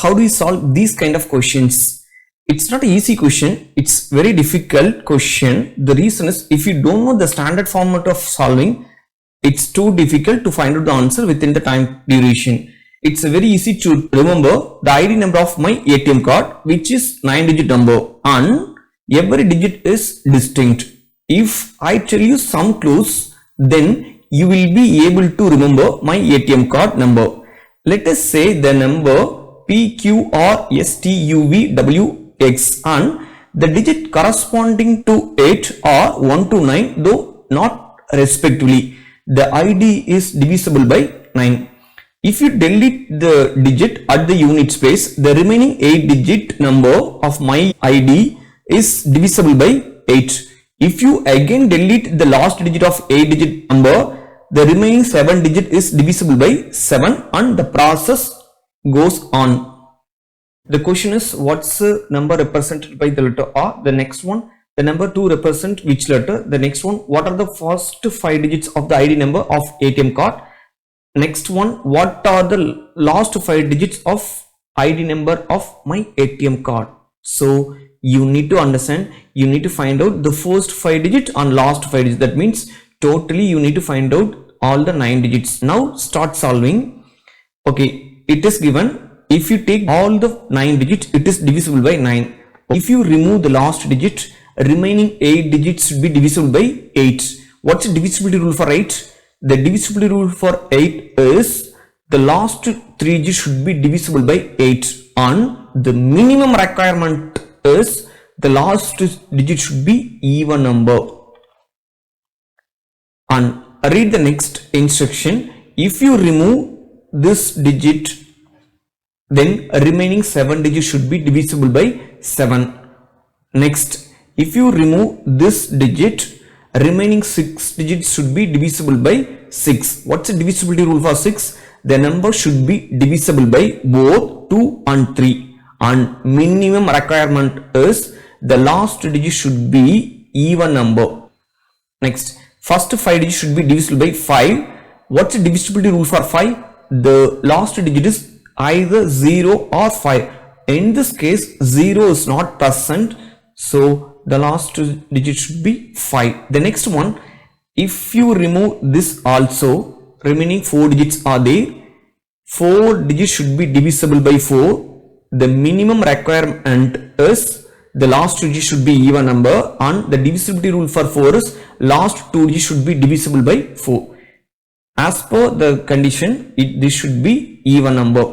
how do you solve these kind of questions? It's not an easy question, it's very difficult question. The reason is, if you don't know the standard format of solving, it's too difficult to find out the answer within the time duration. It's very easy to remember the ID number of my ATM card, which is 9-digit number, and every digit is distinct. If I tell you some clues, then you will be able to remember my ATM card number. Let us say the number PQRSTUVWX, and the digit corresponding to it are 1 to 9, though not respectively. The ID is divisible by 9. If you delete the digit at the unit space, the remaining 8-digit number of my ID is divisible by 8. If you again delete the last digit of 8-digit number, the remaining 7-digit is divisible by 7, and the process goes on. The question is, what's the number represented by the letter R? The next one, the number 2 represent which letter? The next one, what are the first 5 digits of the ID number of ATM card? Next one, what are the last 5 digits of ID number of my ATM card? So you need to understand, you need to find out the first 5 digits and last 5 digits. That means totally you need to find out all the 9 digits. Now start solving. Okay, it is given, if you take all the 9 digits, it is divisible by 9. If you remove the last digit, remaining 8 digits should be divisible by 8. What's the divisibility rule for 8? The divisibility rule for 8 is the last 3 digits should be divisible by 8, and the minimum requirement is the last digit should be even number. And read the next instruction. If you remove this digit, then remaining 7 digits should be divisible by 7. Next, if you remove this digit, remaining 6 digits should be divisible by 6. What's the divisibility rule for 6? The number should be divisible by both 2 and 3, and minimum requirement is the last digit should be even number. Next, first 5 digits should be divisible by 5. What's the divisibility rule for 5? The last digit is either 0 or 5. In this case, 0 is not present, so the last digit should be 5. The next one, if you remove this also, remaining 4 digits are there. 4 digits should be divisible by 4. The minimum requirement is the last digit should be even number, and the divisibility rule for 4 is last 2 digits should be divisible by 4. As per the condition, this should be even number.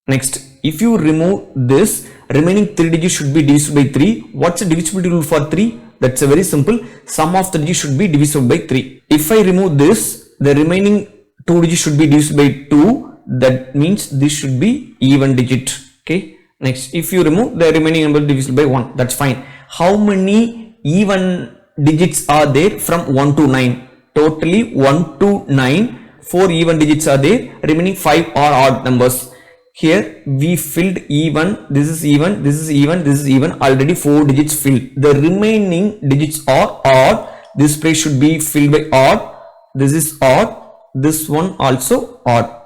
Next, if you remove this, remaining 3 digits should be divisible by 3. What's the divisibility rule for 3? That's a very simple. Sum of the digits should be divisible by 3. If I remove this, the remaining 2 digits should be divisible by 2. That means this should be even digit. Okay. Next, if you remove the remaining number divisible by 1, that's fine. How many even digits are there from 1 to 9? Totally 1 to 9. 4 even digits are there. Remaining 5 are odd numbers. Here we filled even, this is even, this is even, this is even, already 4 digits filled. The remaining digits are odd. This place should be filled by odd. This is odd. This one also odd.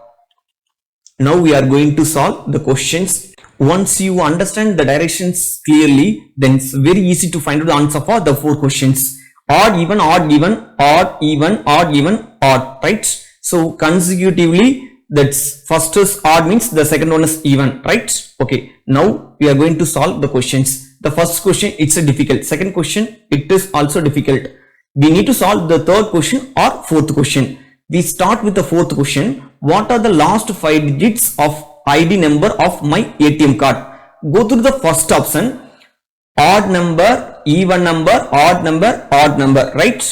Now we are going to solve the questions. Once you understand the directions clearly, then it's very easy to find out the answer for the 4 questions. Odd, even, odd, even, odd, even, odd, even, odd, right? So consecutively, that's first is odd means the second one is even, right? Okay, now we are going to solve the questions. The first question, it's a difficult. Second question, it is also difficult. We need to solve the third question or fourth question. We start with the fourth question. What are the last 5 digits of ID number of my ATM card? Go through the first option. Odd number, even number, odd number, odd number, right?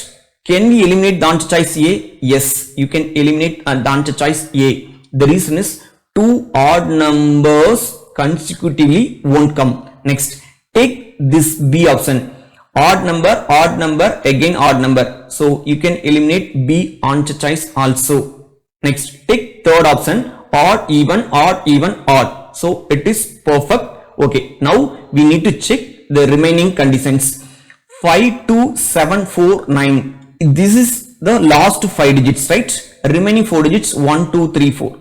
Can we eliminate the answer choice A? Yes, you can eliminate the answer choice A. The reason is 2 odd numbers consecutively won't come. Next, take this B option. Odd number, again odd number. So you can eliminate B answer choice also. Next, take third option. Odd, even, odd. So it is perfect. Okay, now we need to check the remaining conditions. 5, 2, 7, 4, 9. This is the last 5 digits, right? Remaining 4 digits 1, 2, 3, 4.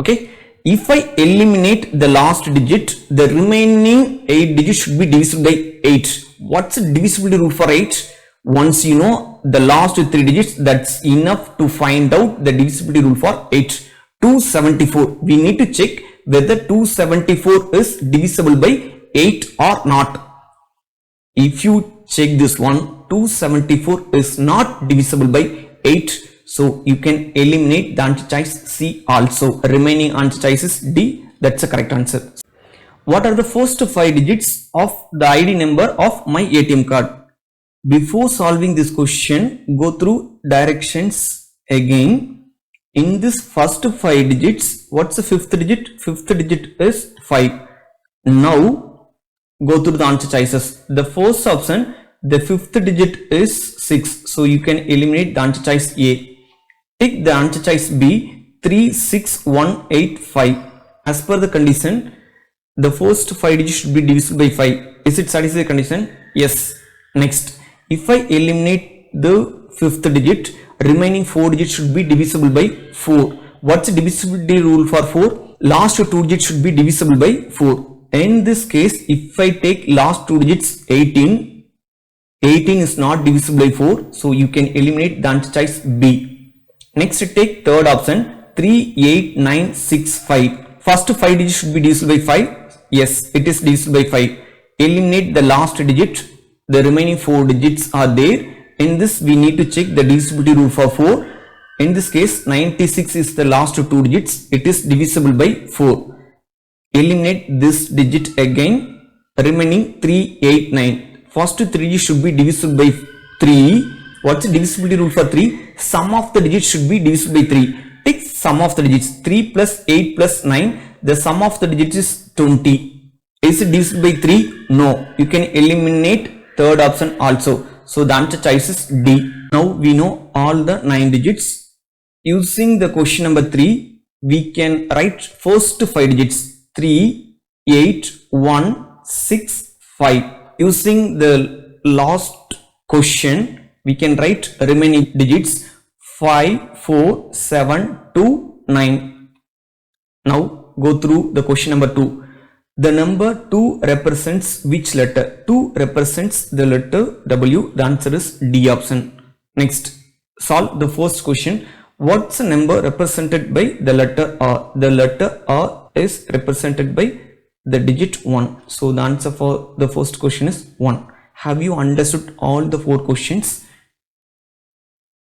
Okay, If I eliminate the last digit, the remaining 8 digits should be divisible by 8. What's the divisibility rule for 8? Once you know the last 3 digits, that's enough to find out the divisibility rule for 8. 274. We need to check whether 274 is divisible by 8 or not. If you check this one, 274 is not divisible by 8. So you can eliminate the answer choice C also. Remaining answer choice is D. That's the correct answer. What are the first 5 digits of the ID number of my ATM card? Before solving this question, go through directions again. In this first 5 digits, what's the 5th digit? 5th digit is 5. Now go through the answer choices. The first option, the 5th digit is 6. So you can eliminate the answer choice A. Take the answer choice B, 36185. As per the condition, the first 5 digits should be divisible by 5. Is it satisfied the condition? Yes. Next, if I eliminate the 5th digit, remaining 4 digits should be divisible by 4. What's the divisibility rule for 4? Last 2 digits should be divisible by 4. In this case, if I take last 2 digits 18, 18 is not divisible by 4. So you can eliminate the answer choice B. Next, take third option, 38965. First 5 digits should be divisible by 5. Yes, it is divisible by 5. Eliminate the last digit. The remaining 4 digits are there. In this, we need to check the divisibility rule for 4. In this case, 96 is the last 2 digits. It is divisible by 4. Eliminate this digit again. Remaining 389. First 3 digits should be divisible by 3. What's the divisibility rule for 3? Sum of the digits should be divisible by 3. Take sum of the digits. 3 plus 8 plus 9. The sum of the digits is 20. Is it divisible by 3? No. You can eliminate third option also. So the answer choice is D. Now we know all the 9 digits. Using the question number 3, we can write first 5 digits. 3, 8, 1, 6, 5. Using the last question, we can write remaining digits 5, 4, 7, 2, 9. Now go through the question number 2. The number 2 represents which letter? 2 represents the letter W. The answer is D option. Next, solve the first question. What's the number represented by the letter R? The letter R is represented by the digit 1. So the answer for the first question is 1. Have you understood all the 4 questions?